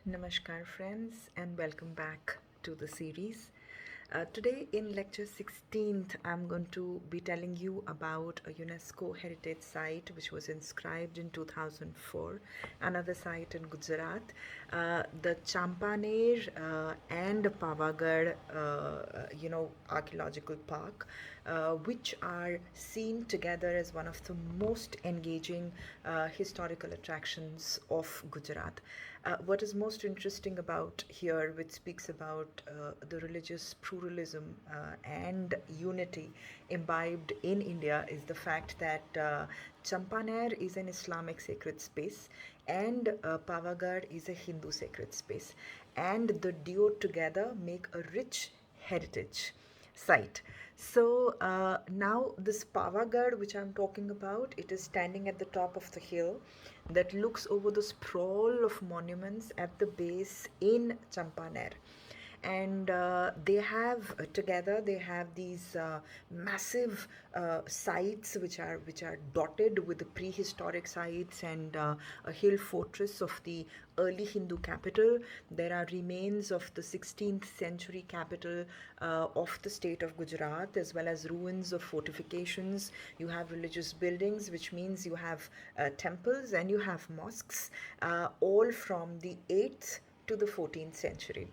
Namaskar, friends, and welcome back to the series. Today, in lecture 16th, I'm going to be telling you about a UNESCO heritage site which was inscribed in 2004, another site in Gujarat, the Champaner and Pavagadh, Archaeological Park, which are seen together as one of the most engaging historical attractions of Gujarat. What is most interesting about here, which speaks about the religious pluralism and unity imbibed in India, is the fact that Champaner is an Islamic sacred space and Pavagadh is a Hindu sacred space. And the duo together make a rich heritage site. So now this Pavagadh, which I'm talking about, it is standing at the top of the hill that looks over the sprawl of monuments at the base in Champaner. And they have these massive sites which are dotted with the prehistoric sites and a hill fortress of the early Hindu capital. There are remains of the 16th century capital of the state of Gujarat, as well as ruins of fortifications. You have religious buildings, which means you have temples and you have mosques, all from the 8th to the 14th century.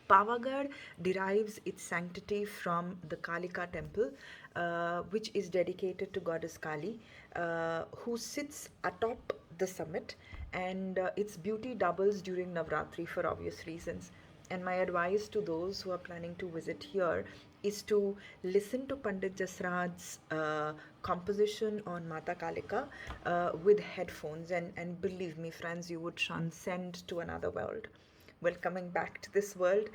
Pavagadh derives its sanctity from the Kalika temple, which is dedicated to goddess Kali, who sits atop the summit, and its beauty doubles during Navratri for obvious reasons. And my advice to those who are planning to visit here is to listen to Pandit Jasraj's composition on Mata Kalika with headphones, and believe me, friends, you would transcend to another world. Well, coming back to this world,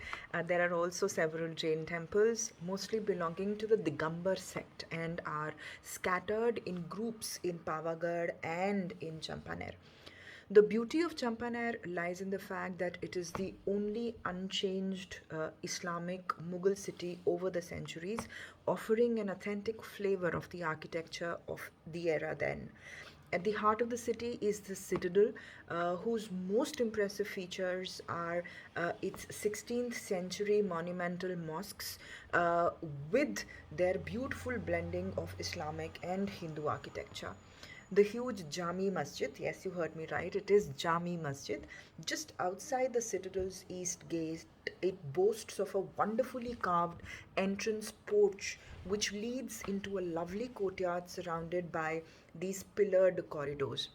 there are also several Jain temples, mostly belonging to the Digambar sect, and are scattered in groups in Pavagadh and in Champaner. The beauty of Champaner lies in the fact that it is the only unchanged Islamic Mughal city over the centuries, offering an authentic flavor of the architecture of the era then. At the heart of the city is the citadel, whose most impressive features are its 16th century monumental mosques with their beautiful blending of Islamic and Hindu architecture. The huge Jami Masjid, yes, you heard me right, it is Jami Masjid, just outside the citadel's east gate. It boasts of a wonderfully carved entrance porch which leads into a lovely courtyard surrounded by these pillared corridors.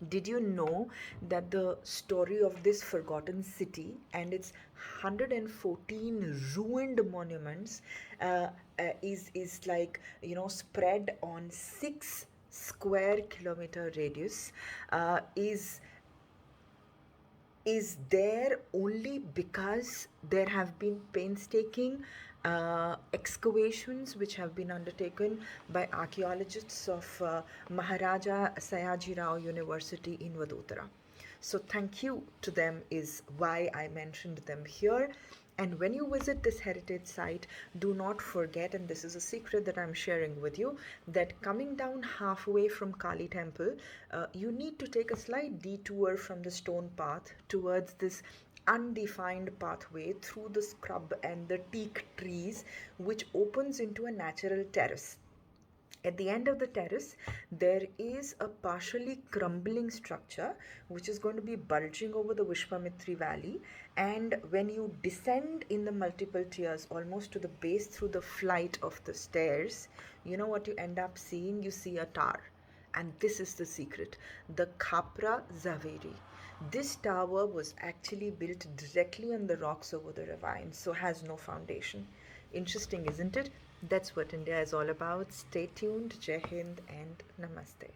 Did you know that the story of this forgotten city and its 114 ruined monuments is like, spread on 6 square kilometer radius, is there only because there have been painstaking excavations which have been undertaken by archaeologists of Maharaja Sayaji Rao University in Vadodara. So thank you to them is why I mentioned them here. And when you visit this heritage site, do not forget, and this is a secret that I'm sharing with you, that coming down halfway from Kali Temple, you need to take a slight detour from the stone path towards this undefined pathway through the scrub and the teak trees, which opens into a natural terrace. At the end of the terrace, there is a partially crumbling structure which is going to be bulging over the Vishwamitri Valley. And when you descend in the multiple tiers, almost to the base through the flight of the stairs, you know what you end up seeing? You see a tower. And this is the secret, the Khapra Zaveri. This tower was actually built directly on the rocks over the ravine, so has no foundation. Interesting, isn't it? That's what India is all about. Stay tuned. Jai Hind and Namaste.